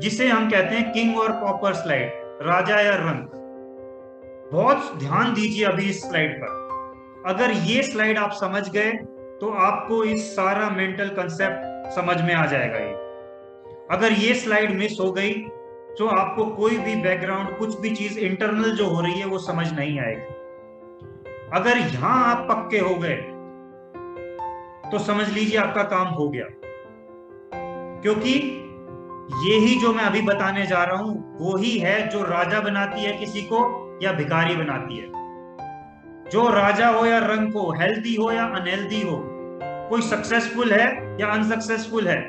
जिसे हम कहते हैं किंग और पॉपर स्लाइड, राजा या रंक। बहुत ध्यान दीजिए अभी इस स्लाइड पर। अगर ये स्लाइड आप समझ गए तो आपको इस सारा मेंटल कंसेप्ट समझ में आ जाएगा। ये अगर ये स्लाइड मिस हो गई तो आपको कोई भी बैकग्राउंड, कुछ भी चीज इंटरनल जो हो रही है वो समझ नहीं आएगी। अगर यहां आप पक्के हो गए तो समझ लीजिए आपका काम हो गया, क्योंकि ये ही जो मैं अभी बताने जा रहा हूं वो ही है जो राजा बनाती है किसी को या भिखारी बनाती है। जो राजा हो या रंक हो, हेल्दी हो या अनहेल्दी हो, कोई सक्सेसफुल है या अनसक्सेसफुल है,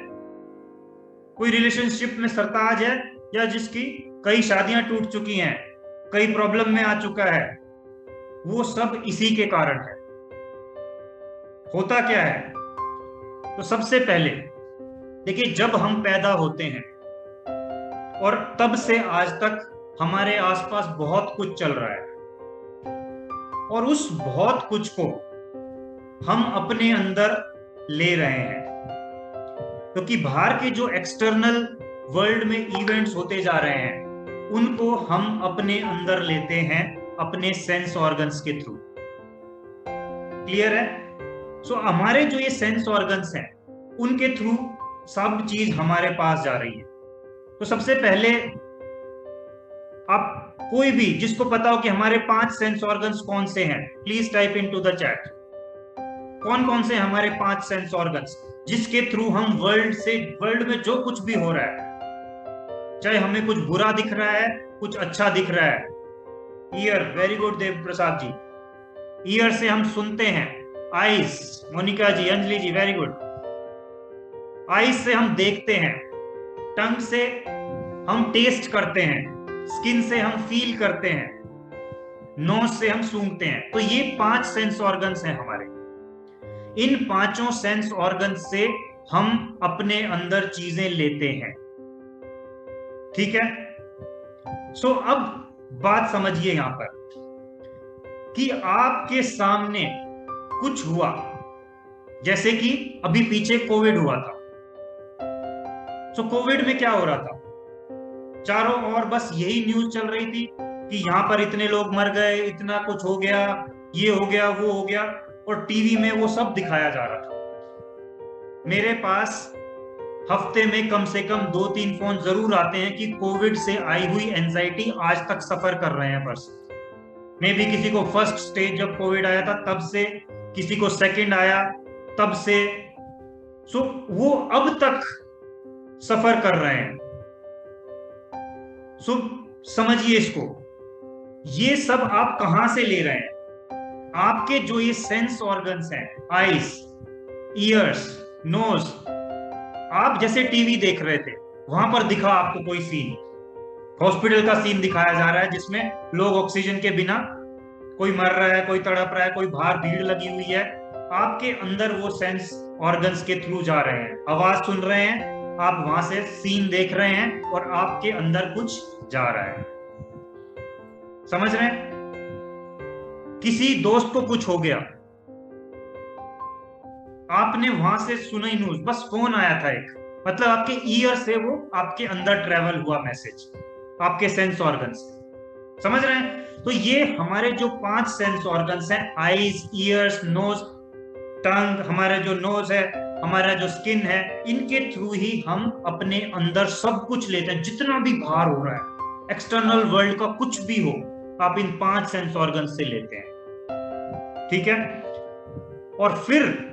कोई रिलेशनशिप में सरताज है या जिसकी कई शादियां टूट चुकी हैं, कई प्रॉब्लम में आ चुका है, वो सब इसी के कारण है। होता क्या है? तो सबसे पहले देखिए, जब हम पैदा होते हैं और तब से आज तक हमारे आसपास बहुत कुछ चल रहा है, और उस बहुत कुछ को हम अपने अंदर ले रहे हैं, क्योंकि बाहर के जो एक्सटर्नल वर्ल्ड में इवेंट्स होते जा रहे हैं उनको हम अपने अंदर लेते हैं अपने सेंस ऑर्गन्स के थ्रू। क्लियर है? सो हमारे जो ये सेंस ऑर्गन्स हैं उनके थ्रू सब चीज हमारे पास जा रही है। तो सबसे पहले आप कोई भी जिसको पता हो कि हमारे 5 सेंस ऑर्गन्स कौन से हैं, please type into the chat. कौन कौन से हमारे 5 सेंस ऑर्गन्स जिसके थ्रू हम वर्ल्ड में जो कुछ भी हो रहा है, चाहे हमें कुछ बुरा दिख रहा है, कुछ अच्छा दिख रहा है। Year, very good Dev Prasad ji. Year से हम सुनते हैं। आईज, मोनिका जी, अंजलि जी, वेरी गुड। आईज से हम देखते हैं। टंग से हम टेस्ट करते हैं। स्किन से हम फील करते हैं। नोज से हम सूंघते हैं। तो ये 5 सेंस ऑर्गन्स हैं हमारे। इन 5 सेंस ऑर्गन्स से हम अपने अंदर चीजें लेते हैं। ठीक है? सो अब बात समझिए यहां पर कि आपके सामने कुछ हुआ, जैसे कि अभी पीछे कोविड हुआ था। सो कोविड में क्या हो रहा था? चारों ओर बस यही न्यूज चल रही थी कि यहां पर इतने लोग मर गए, इतना कुछ हो गया, ये हो गया, वो हो गया, और टीवी में वो सब दिखाया जा रहा था। मेरे पास हफ्ते में कम से कम 2-3 फोन जरूर आते हैं कि कोविड से आई हुई एंजाइटी आज तक सफर कर रहे हैं पर्सन। मे भी किसी को फर्स्ट स्टेज जब कोविड आया था तब से, किसी को सेकंड आया तब से। सो वो अब तक सफर कर रहे हैं। सो समझिए इसको, ये सब आप कहां से ले रहे हैं? आपके जो ये सेंस ऑर्गन्स हैं, आईज, ईयर्स, नोज, आप जैसे टीवी देख रहे थे, वहां पर दिखा आपको कोई सीन, हॉस्पिटल का सीन दिखाया जा रहा है जिसमें लोग ऑक्सीजन के बिना, कोई मर रहा है, कोई तड़प रहा है, कोई बाहर भीड़ लगी हुई है। आपके अंदर वो सेंस ऑर्गन्स के थ्रू जा रहे हैं। आवाज सुन रहे हैं आप, वहां से सीन देख रहे हैं, और आपके अंदर कुछ जा रहा है। समझ रहे हैं? किसी दोस्त को कुछ हो गया, आपने वहां से सुनी न्यूज, बस फोन आया था एक, मतलब आपके ईयर से वो आपके अंदर ट्रेवल हुआ मैसेज, आपके सेंस ऑर्गन्स। समझ रहे हैं? तो ये हमारे जो 5 सेंस ऑर्गन्स हैं, आईज, ईयर्स, नोज, टंग, हमारा जो नोज है, हमारा जो स्किन है, इनके थ्रू ही हम अपने अंदर सब कुछ लेते हैं। जितना भी बाहर हो रहा है, एक्सटर्नल वर्ल्ड का कुछ भी हो, आप इन 5 सेंस ऑर्गन्स से लेते हैं। ठीक है? और फिर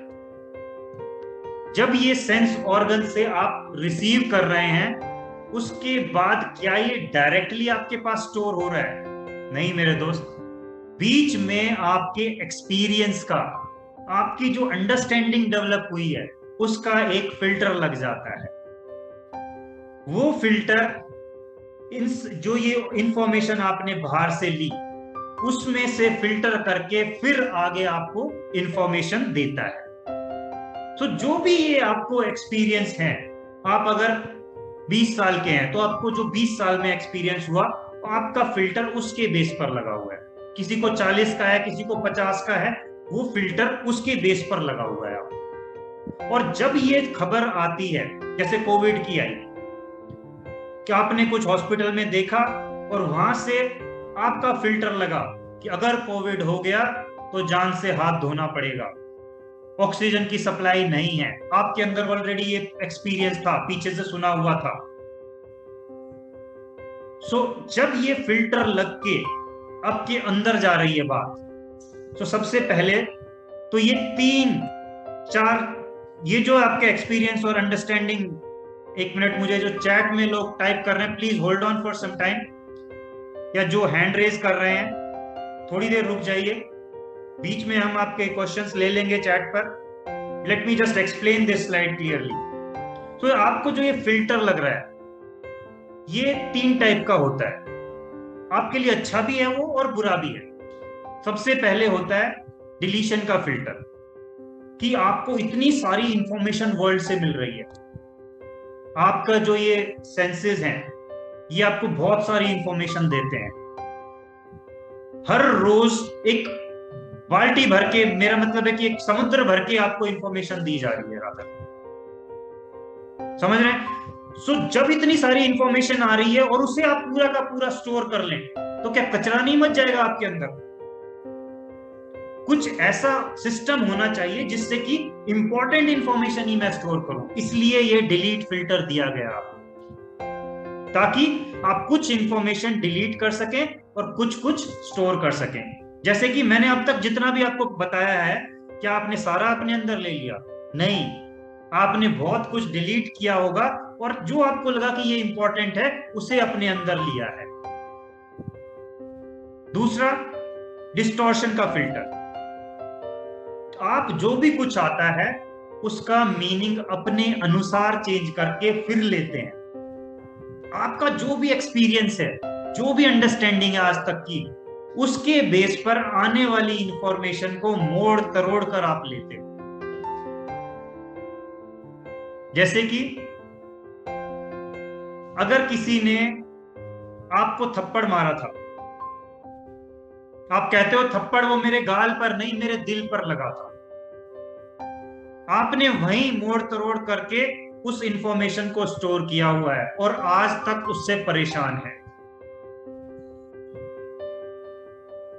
जब ये सेंस ऑर्गन से आप रिसीव कर रहे हैं, उसके बाद क्या ये डायरेक्टली आपके पास स्टोर हो रहा है? नहीं मेरे दोस्त, बीच में आपके एक्सपीरियंस का, आपकी जो अंडरस्टैंडिंग डेवलप हुई है, उसका एक फिल्टर लग जाता है। वो फिल्टर जो ये इंफॉर्मेशन आपने बाहर से ली, उसमें से फिल्टर करके फिर आगे आपको इंफॉर्मेशन देता है। तो जो भी ये आपको एक्सपीरियंस है, आप अगर 20 साल के हैं तो आपको जो 20 साल में एक्सपीरियंस हुआ, तो आपका फिल्टर उसके बेस पर लगा हुआ है। किसी को 40 का है, किसी को 50 का है, वो फिल्टर उसके बेस पर लगा हुआ है आप। और जब ये खबर आती है, जैसे कोविड की आई, कि आपने कुछ हॉस्पिटल में देखा और वहां से आपका फिल्टर लगा कि अगर कोविड हो गया तो जान से हाथ धोना पड़ेगा, ऑक्सीजन की सप्लाई नहीं है। आपके अंदर ऑलरेडी ये एक्सपीरियंस था, पीछे से सुना हुआ था। जब ये फिल्टर लग के आपके अंदर जा रही है बात, तो सबसे पहले तो ये 3-4 ये जो आपके एक्सपीरियंस और अंडरस्टैंडिंग, 1 मिनट, मुझे जो चैट में लोग टाइप कर रहे हैं please hold on for some time, या जो हैंड रेज कर रहे हैं थोड़ी देर रुक जाइए, बीच में हम आपके क्वेश्चंस ले लेंगे चैट पर। Late me just explain this slide clearly. तो आपको जो ये फिल्टर लग रहा है ये 3 टाइप का होता है, आपके लिए अच्छा भी है वो और बुरा भी है। सबसे पहले होता है डिलीशन का फिल्टर, कि आपको इतनी सारी इंफॉर्मेशन वर्ल्ड से मिल रही है, आपका जो ये सेंसेस हैं ये आपको बहुत सारी इंफॉर्मेशन देते हैं। हर रोज एक बाल्टी भर के, मेरा मतलब है कि एक समुद्र भर के आपको इंफॉर्मेशन दी जा रही है, राधा, समझ रहे हैं? जब इतनी सारी इंफॉर्मेशन आ रही है और उसे आप पूरा का पूरा स्टोर कर लें तो क्या कचरा नहीं मच जाएगा आपके अंदर? कुछ ऐसा सिस्टम होना चाहिए जिससे कि इंपॉर्टेंट इंफॉर्मेशन ही मैं स्टोर करूं, इसलिए ये डिलीट फिल्टर दिया गया, ताकि आप कुछ इंफॉर्मेशन डिलीट कर सकें और कुछ स्टोर कर सकें। जैसे कि मैंने अब तक जितना भी आपको बताया है, क्या आपने सारा अपने अंदर ले लिया? नहीं, आपने बहुत कुछ डिलीट किया होगा और जो आपको लगा कि ये इंपॉर्टेंट है उसे अपने अंदर लिया है। दूसरा, डिस्टॉर्शन का फिल्टर। आप जो भी कुछ आता है उसका मीनिंग अपने अनुसार चेंज करके फिर लेते हैं। आपका जो भी एक्सपीरियंस है, जो भी अंडरस्टैंडिंग है आज तक की, उसके बेस पर आने वाली इंफॉर्मेशन को मोड़ तरोड़ कर आप लेते हो। जैसे कि अगर किसी ने आपको थप्पड़ मारा था, आप कहते हो थप्पड़ वो मेरे गाल पर नहीं मेरे दिल पर लगा था। आपने वहीं मोड़ तरोड़ करके उस इंफॉर्मेशन को स्टोर किया हुआ है और आज तक उससे परेशान है।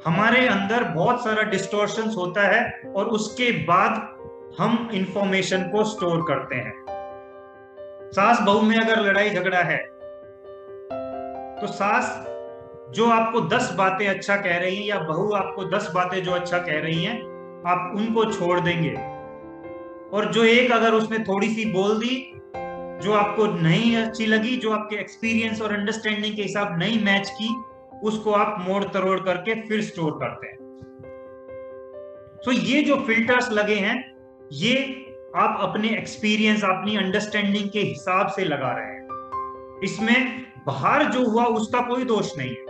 हमारे अंदर बहुत सारा डिस्टॉर्शंस होता है और उसके बाद हम इंफॉर्मेशन को स्टोर करते हैं। सास बहू में अगर लड़ाई झगड़ा है तो सास जो आपको 10 बातें अच्छा कह रही है या बहू आपको 10 बातें जो अच्छा कह रही हैं, आप उनको छोड़ देंगे, और जो एक अगर उसने थोड़ी सी बोल दी जो आपको नहीं अच्छी लगी, जो आपके एक्सपीरियंस और अंडरस्टैंडिंग के हिसाब नहीं मैच की, उसको आप मोड़ तरोड़ करके फिर स्टोर करते हैं। तो ये जो फिल्टर्स लगे हैं ये आप अपने एक्सपीरियंस, अपनी अंडरस्टैंडिंग के हिसाब से लगा रहे हैं। इसमें बाहर जो हुआ उसका कोई दोष नहीं है।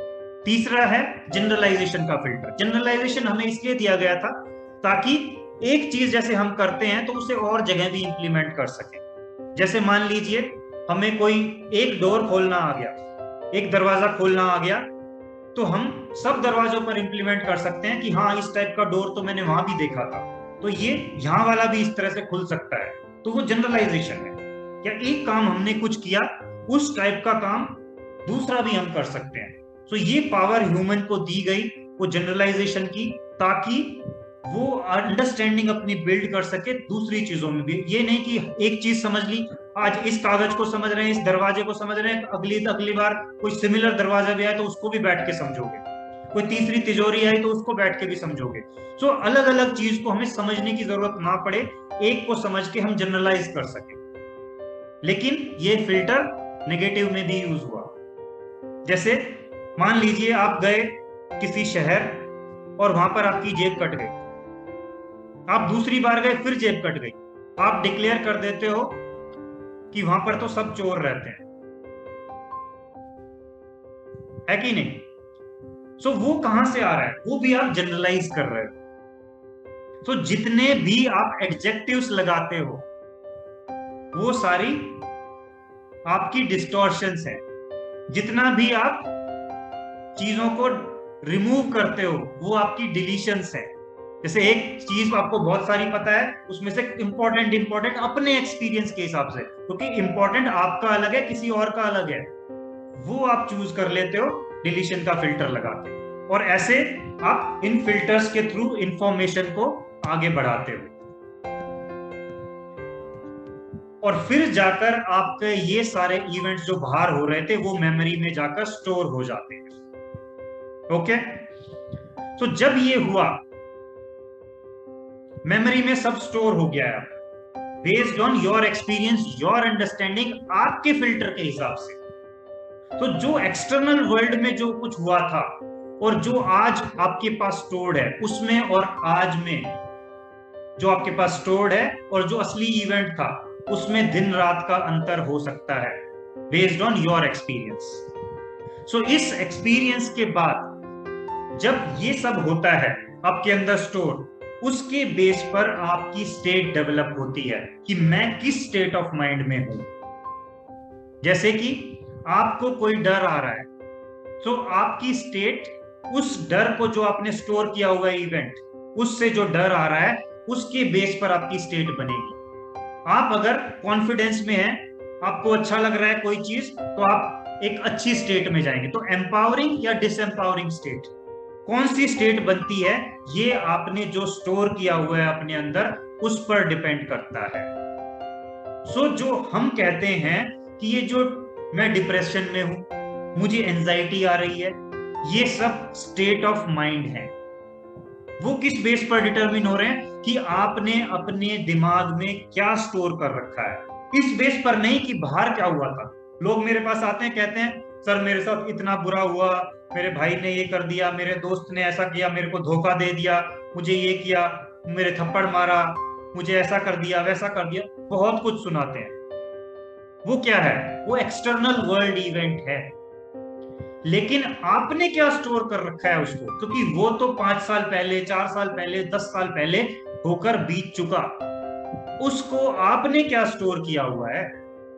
तीसरा है जनरलाइजेशन का फिल्टर। जनरलाइजेशन हमें इसलिए दिया गया था ताकि एक चीज जैसे हम करते हैं तो उसे और जगह भी इंप्लीमेंट कर सके। जैसे मान लीजिए हमें कोई एक डोर खोलना आ गया, एक दरवाजा खोलना आ गया, तो हम सब दरवाजों पर इंप्लीमेंट कर सकते हैं कि हाँ इस टाइप का डोर तो मैंने वहां भी देखा था, तो ये यहाँ वाला भी इस तरह से खुल सकता है। तो वो जनरलाइजेशन है। क्या एक काम हमने कुछ किया, उस टाइप का काम दूसरा भी हम कर सकते हैं। तो ये पावर ह्यूमन को दी गई वो जनरलाइजेशन की, ताकि वो अंडरस्टैंडिंग अपनी बिल्ड कर सके दूसरी चीजों में भी। ये नहीं कि एक चीज समझ ली, आज इस कागज को समझ रहे हैं, इस दरवाजे को समझ रहे हैं, अगली बार कोई सिमिलर दरवाजा भी आए तो उसको भी बैठ के समझोगे, कोई तीसरी तिजोरी आई तो उसको बैठ के भी समझोगे। सो अलग अलग चीज को हमें समझने की जरूरत ना पड़े, एक को समझ के हम जनरलाइज कर सके। लेकिन ये फिल्टर नेगेटिव में भी यूज हुआ। जैसे मान लीजिए आप गए किसी शहर और वहां पर आपकी जेब कट गई, आप दूसरी बार गए फिर जेब कट गई, आप डिक्लेयर कर देते हो कि वहां पर तो सब चोर रहते हैं, है कि नहीं? सो वो कहां से आ रहा है, वो भी आप जनरलाइज कर रहे हो। तो जितने भी आप एडजेक्टिव्स लगाते हो वो सारी आपकी डिस्टॉर्शंस हैं। जितना भी आप चीजों को रिमूव करते हो वो आपकी डिलीशंस है। जैसे एक चीज आपको बहुत सारी पता है, उसमें से इंपॉर्टेंट अपने एक्सपीरियंस के हिसाब से, क्योंकि इंपॉर्टेंट आपका अलग है, किसी और का अलग है। वो आप चूज कर लेते हो डिलीशन का फिल्टर लगा के, और ऐसे आप इन फिल्टर्स के थ्रू इंफॉर्मेशन को आगे बढ़ाते हो, और फिर जाकर आपके ये सारे इवेंट्स जो बाहर हो रहे थे वो मेमोरी में जाकर स्टोर हो जाते हैं। ओके, तो जब ये हुआ, मेमोरी में सब स्टोर हो गया है based on your experience, your understanding, आपके फिल्टर के हिसाब से। तो जो एक्सटर्नल वर्ल्ड में जो कुछ हुआ था और जो आज आपके पास स्टोर्ड है, उसमें और आज में जो आपके पास स्टोर्ड है और जो असली इवेंट था, उसमें दिन रात का अंतर हो सकता है बेस्ड ऑन योर एक्सपीरियंस। सो इस एक्सपीरियंस के बाद जब ये सब होता है आपके अंदर स्टोर, उसके बेस पर आपकी स्टेट डेवलप होती है कि मैं किस स्टेट ऑफ माइंड में हूं। जैसे कि आपको कोई डर आ रहा है, तो आपकी स्टेट उस डर को, जो आपने स्टोर किया हुआ इवेंट, उससे जो डर आ रहा है उसके बेस पर आपकी स्टेट बनेगी। आप अगर कॉन्फिडेंस में हैं, आपको अच्छा लग रहा है कोई चीज, तो आप एक अच्छी स्टेट में जाएंगे। तो एम्पावरिंग या डिसएम्पावरिंग स्टेट, कौन सी स्टेट बनती है, ये आपने जो स्टोर किया हुआ है अपने अंदर, उस पर डिपेंड करता है। सो जो हम कहते हैं कि ये जो मैं डिप्रेशन में हूं, मुझे एंजाइटी आ रही है, ये सब स्टेट ऑफ माइंड है। वो किस बेस पर डिटरमिन हो रहे हैं कि आपने अपने दिमाग में क्या स्टोर कर रखा है, इस बेस पर नहीं कि बाहर क्या हुआ था। लोग मेरे पास आते हैं, कहते हैं सर मेरे साथ इतना बुरा हुआ, मेरे भाई ने ये कर दिया, मेरे दोस्त ने ऐसा किया, मेरे को धोखा दे दिया, मुझे ये किया, मेरे थप्पड़ मारा, मुझे ऐसा कर दिया, वैसा कर दिया, बहुत कुछ सुनाते हैं। वो क्या है? वो एक्सटर्नल वर्ल्ड इवेंट है। लेकिन आपने क्या स्टोर कर रखा है उसको, क्योंकि वो तो 5 साल पहले, 4 साल पहले, 10 साल पहले होकर बीत चुका। उसको आपने क्या स्टोर किया हुआ है,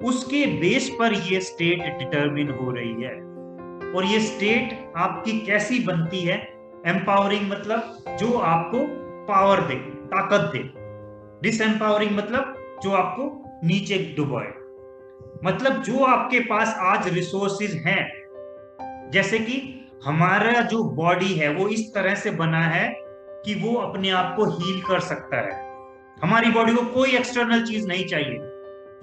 उसके बेस पर ये स्टेट डिटरमिन हो रही है। और ये स्टेट आपकी कैसी बनती है? एम्पावरिंग मतलब जो आपको पावर दे, ताकत दे। डिसएम्पावरिंग मतलब जो आपको नीचे डुबाए। मतलब जो आपके पास आज रिसोर्सेज हैं, जैसे कि हमारा जो बॉडी है वो इस तरह से बना है कि वो अपने आप को हील कर सकता है। हमारी बॉडी को कोई एक्सटर्नल चीज नहीं चाहिए।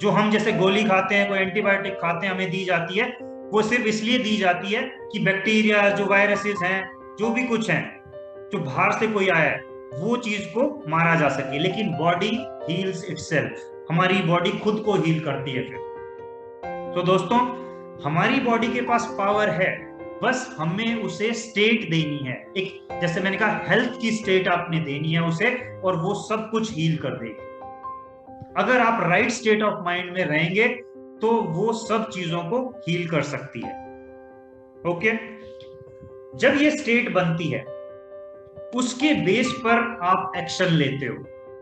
जो हम जैसे गोली खाते हैं, कोई एंटीबायोटिक खाते हैं, हमें दी जाती है, वो सिर्फ इसलिए दी जाती है कि बैक्टीरिया, जो वायरसेस हैं, जो भी कुछ हैं, जो बाहर से कोई आया है, वो चीज को मारा जा सके। लेकिन बॉडी हील्स इटसेल्फ, हमारी बॉडी खुद को हील करती है। फिर तो दोस्तों, हमारी बॉडी के पास पावर है, बस हमें उसे स्टेट देनी है। एक, जैसे मैंने कहा, हेल्थ की स्टेट आपने देनी है उसे, और वो सब कुछ हील कर देगी। अगर आप राइट स्टेट ऑफ माइंड में रहेंगे तो वो सब चीजों को हील कर सकती है। ओके, जब ये स्टेट बनती है, उसके बेस पर आप एक्शन लेते हो,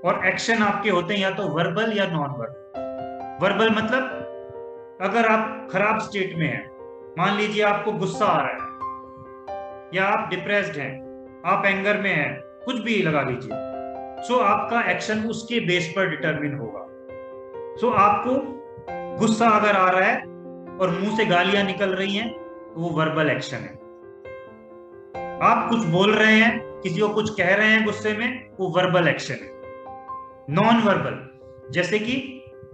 और एक्शन आपके होते हैं या तो वर्बल या नॉन वर्बल। वर्बल मतलब अगर आप खराब स्टेट में हैं, मान लीजिए आपको गुस्सा आ रहा है, या आप डिप्रेस्ड हैं, आप एंगर में हैं, कुछ भी लगा लीजिए, सो आपका एक्शन उसके बेस पर डिटरमिन होगा। सो आपको गुस्सा अगर आ रहा है और मुंह से गालियां निकल रही हैं, तो वो वर्बल एक्शन है। आप कुछ बोल रहे हैं, किसी को कुछ कह रहे हैं गुस्से में, वो वर्बल एक्शन है। नॉन वर्बल, जैसे कि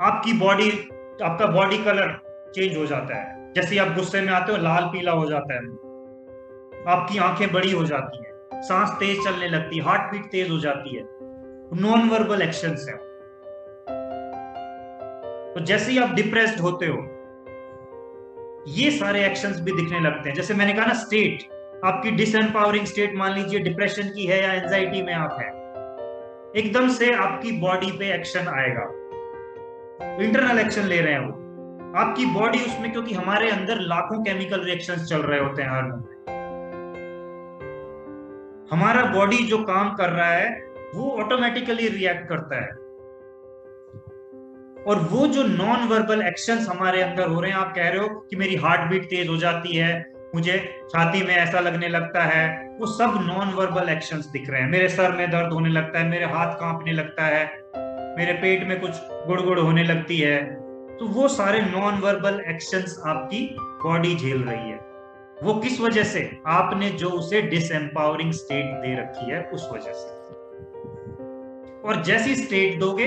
आपकी बॉडी, आपका बॉडी कलर चेंज हो जाता है, जैसे आप गुस्से में आते हो, लाल पीला हो जाता है, आपकी आंखें बड़ी हो जाती हैं, सांस तेज चलने लगती है, हार्ट बीट तेज हो जाती है। नॉन वर्बल एक्शंस हैं। तो जैसे ही आप डिप्रेस्ड होते हो, ये सारे एक्शंस भी दिखने लगते हैं। जैसे मैंने कहा ना, स्टेट आपकी डिसएम्पावरिंग स्टेट, मान लीजिए डिप्रेशन की है या एंजाइटी में आप हैं, एकदम से आपकी बॉडी पे एक्शन आएगा, इंटरनल एक्शन ले रहे हैं वो आपकी बॉडी उसमें, क्योंकि हमारे अंदर लाखों केमिकल रिएक्शंस चल रहे होते हैं हर मोमेंट। हमारा बॉडी जो काम कर रहा है वो ऑटोमेटिकली रिएक्ट करता है। और वो जो नॉन वर्बल एक्शंस हमारे अंदर हो रहे हैं, आप कह रहे हो कि मेरी हार्ट बीट तेज हो जाती है, मुझे छाती में ऐसा लगने लगता है, वो सब नॉन वर्बल एक्शंस दिख रहे हैं। मेरे सर में दर्द होने लगता है, मेरे हाथ कांपने लगता है, मेरे पेट में कुछ गुड़गुड़ होने लगती है, तो वो सारे नॉन वर्बल एक्शंस आपकी बॉडी झेल रही है। वो किस वजह से? आपने जो उसे डिसएम्पावरिंग स्टेट दे रखी है उस वजह से। और जैसी स्टेट दोगे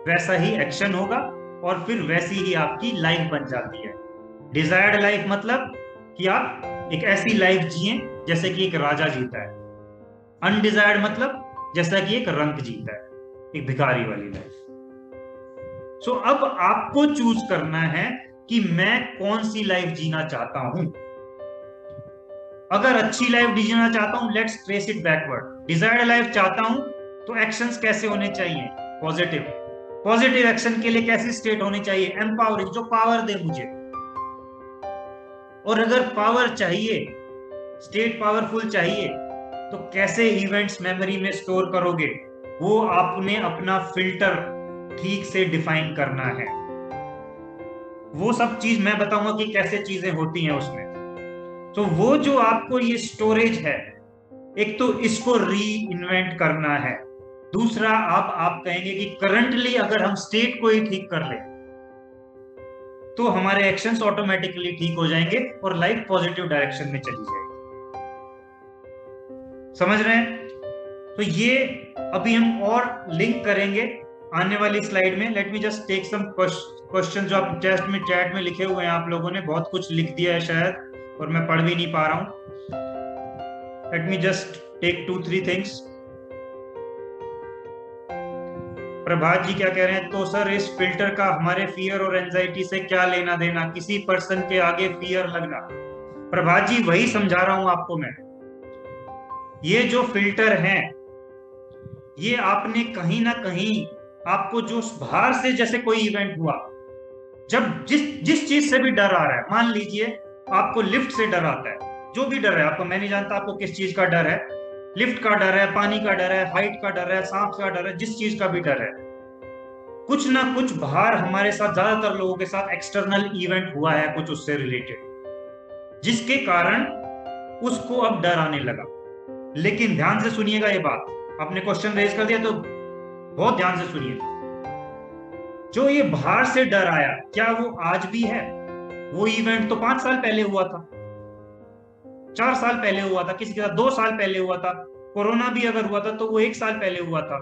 वैसा ही एक्शन होगा और फिर वैसी ही आपकी लाइफ बन जाती है। डिजायर्ड लाइफ मतलब कि आप एक ऐसी लाइफ जिए जैसे कि एक राजा जीता है। अनडिजायर्ड मतलब जैसा कि एक रंक जीता है, एक भिखारी वाली लाइफ। सो अब आपको चूज करना है कि मैं कौन सी लाइफ जीना चाहता हूं। अगर अच्छी लाइफ जीना चाहता हूं, let's trace it backward. Desired life चाहता हूं तो एक्शंस कैसे होने चाहिए? पॉजिटिव। पॉजिटिव एक्शन के लिए कैसी स्टेट होनी चाहिए? एम्पावरिंग, जो पावर दे मुझे। और अगर पावर चाहिए, स्टेट पावरफुल चाहिए, तो कैसे इवेंट्स मेमोरी में स्टोर करोगे? वो आपने अपना फिल्टर ठीक से डिफाइन करना है। वो सब चीज मैं बताऊंगा कि कैसे चीजें होती हैं उसमें। तो वो जो आपको ये स्टोरेज है, एक तो इसको री इन्वेंट करना है। दूसरा, आप कहेंगे कि करंटली अगर हम स्टेट को ही ठीक कर ले तो हमारे एक्शंस ऑटोमेटिकली ठीक हो जाएंगे और लाइफ पॉजिटिव डायरेक्शन में चली जाएगी। समझ रहे हैं? तो ये अभी हम और लिंक करेंगे आने वाली स्लाइड में। Let me just take some question जो आप चैट में लिखे हुए हैं। आप लोगों ने बहुत कुछ लिख दिया है शायद और मैं पढ़ भी नहीं पा रहा हूं। Let me just take 2-3 things. Prabhat ji क्या कह रहे हैं? तो सर इस फिल्टर का हमारे फियर और एंजाइटी से क्या लेना देना? किसी पर्सन के आगे फियर लगना। प्रभात जी वही समझा रहा हूं आपको मैं। ये जो फिल्टर हैं, ये आपने कहीं ना कहीं आपको जो बाहर से जैसे कोई इवेंट हुआ, जब जिस चीज से भी डर आ रहा है, मान लीजिए आपको लिफ्ट से डर आता है, जो भी डर है आपको, मैं नहीं जानता आपको किस चीज का डर है, लिफ्ट का डर है, पानी का डर है, हाइट का डर है, सांप का डर है, जिस चीज का भी डर है, कुछ ना कुछ बाहर हमारे साथ, ज्यादातर लोगों के साथ एक्सटर्नल इवेंट हुआ है कुछ उससे रिलेटेड, जिसके कारण उसको अब डर आने लगा। लेकिन ध्यान से सुनिएगा ये बात, आपने क्वेश्चन रेज कर दिया तो बहुत ध्यान से सुनिए। जो ये बाहर से डर आया, क्या वो आज भी है? वो इवेंट तो 5 साल पहले हुआ था, 4 साल पहले हुआ था, किसी के साथ 2 साल पहले हुआ था। कोरोना भी अगर हुआ था तो वो 1 साल पहले हुआ था।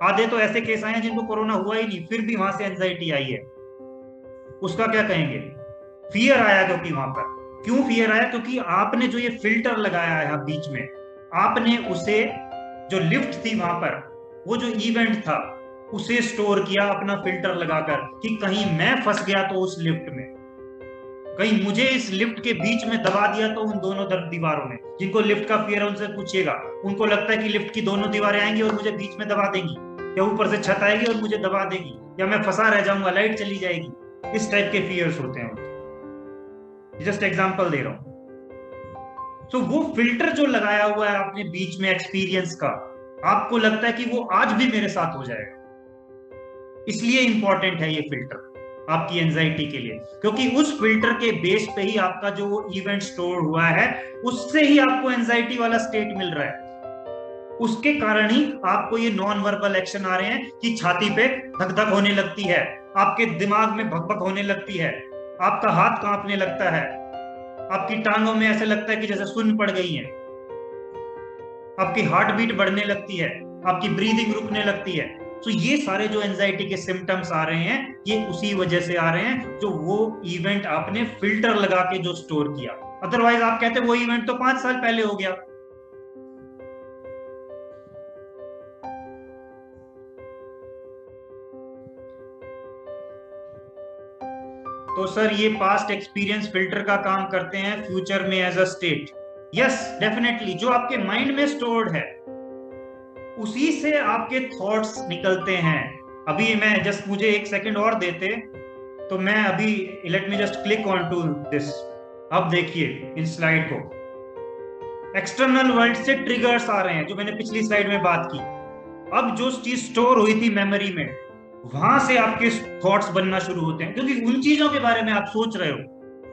आधे तो ऐसे केस आए हैं जिनको कोरोना हुआ ही नहीं, फिर भी वहां से एंजाइटी आई है। उसका क्या कहेंगे? फियर आया। क्योंकि वहां पर क्यों फियर आया? क्योंकि आपने जो ये फिल्टर लगाया है बीच में, आपने उसे, जो लिफ्ट थी वहां पर, वो जो इवेंट था, उसे स्टोर किया अपना फिल्टर लगाकर कि कहीं मैं फंस गया तो उस लिफ्ट में, कहीं मुझे इस लिफ्ट के बीच में दबा दिया तो उन दोनों दीवारों में। जिनको लिफ्ट का फियर है उनसे पूछिएगा, उनको लगता है कि लिफ्ट की दोनों दीवारें आएंगी और मुझे बीच में दबा देंगी, या ऊपर से छत आएगी और मुझे दबा देगी, या मैं फंसा रह जाऊंगा, लाइट चली जाएगी। इस टाइप के फियर्स होते हैं उनके। जस्ट एग्जांपल दे रहा हूं। तो वो फिल्टर जो लगाया हुआ है आपने बीच में एक्सपीरियंस का, आपको लगता है कि वो आज भी मेरे साथ हो जाएगा। इसलिए इंपॉर्टेंट है ये फिल्टर आपकी एंजाइटी के लिए, क्योंकि उस फिल्टर के बेस पे ही आपका जो वो इवेंट स्टोर हुआ है, उससे ही आपको एंजाइटी वाला स्टेट मिल रहा है। उसके कारण ही आपको ये नॉन वर्बल एक्शन आ रहे हैं कि छाती पे धक धक होने लगती है, आपके दिमाग में भक भक होने लगती है, आपका हाथ कांपने लगता है, आपकी टांगों में ऐसे लगता है कि जैसे सुन्न पड़ गई है, आपकी हार्ट बीट बढ़ने लगती है, आपकी ब्रीदिंग रुकने लगती है। तो ये सारे जो एंजाइटी के सिम्टम्स आ रहे हैं, ये उसी वजह से आ रहे हैं जो वो इवेंट आपने फिल्टर लगा के जो स्टोर किया। अदरवाइज आप कहते वो इवेंट तो 5 साल पहले हो गया। तो सर ये पास्ट एक्सपीरियंस फिल्टर का काम करते हैं फ्यूचर में as a state. Yes definitely, जो आपके माइंड में स्टोर्ड है उसी से आपके थॉट्स निकलते हैं। अभी मैं जस्ट, मुझे 1 सेकंड और देते तो मैं अभी, let me just click on to this. अब देखिए इन स्लाइड को, एक्सटर्नल वर्ल्ड से ट्रिगर्स आ रहे हैं जो मैंने पिछली स्लाइड में बात की। अब जो चीज स्टोर हुई थी मेमोरी में, वहां से आपके थॉट्स बनना शुरू होते हैं, क्योंकि उन चीजों के बारे में आप सोच रहे हो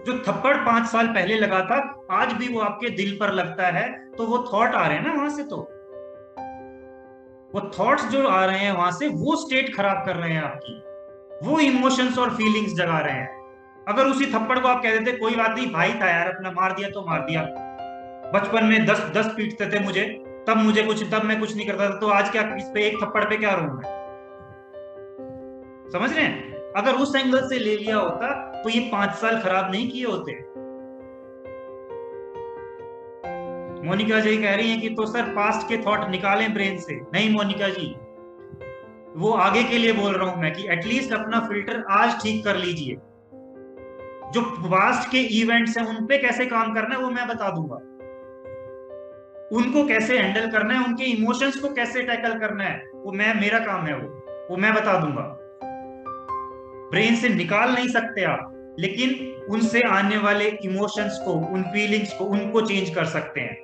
जो थप्पड़ 5 साल पहले लगा था, आज भी वो आपके दिल पर लगता है, तो वो थॉट आ रहे हैं ना वहां से। तो वो थॉट्स जो आ रहे हैं वहां से, वो स्टेट खराब कर रहे हैं आपकी। वो इमोशंस और फीलिंग्स जगा रहे हैं। अगर उसी थप्पड़ को आप कह देते कोई बात नहीं भाई था यार अपना, मार दिया तो मार दिया, बचपन में 10 पीटते थे मुझे, तब मैं कुछ नहीं करता था, तो आज क्या इस पे एक थप्पड़ पे क्या रो मैं? समझ रहे हैं? अगर उस एंगल से ले लिया होता तो ये 5 साल खराब नहीं किए होते। मोनिका जी कह रही हैं कि तो सर पास्ट के थॉट निकालें ब्रेन से। नहीं मोनिका जी, वो आगे के लिए बोल रहा हूं मैं कि एटलीस्ट अपना फिल्टर आज ठीक कर लीजिए। जो पास्ट के इवेंट्स हैं उन पे कैसे काम करना है वो मैं बता दूंगा, उनको कैसे हैंडल करना है, उनके इमोशंस को कैसे टैकल करना है, वो मेरा काम है, वो मैं बता दूंगा। ब्रेन से निकाल नहीं सकते आप, लेकिन उनसे आने वाले इमोशंस को, उन फीलिंग्स को, उनको चेंज कर सकते हैं।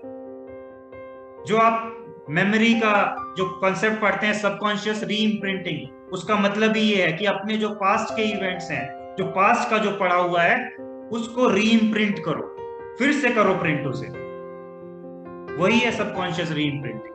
जो आप मेमोरी का जो कॉन्सेप्ट पढ़ते हैं सबकॉन्शियस री इम्प्रिंटिंग, उसका मतलब ही ये है कि अपने जो पास्ट के इवेंट्स हैं, जो पास्ट का जो पड़ा हुआ है, उसको री इम्प्रिंट करो, फिर से करो प्रिंट उसे। वही है सबकॉन्शियस री इम्प्रिंटिंग।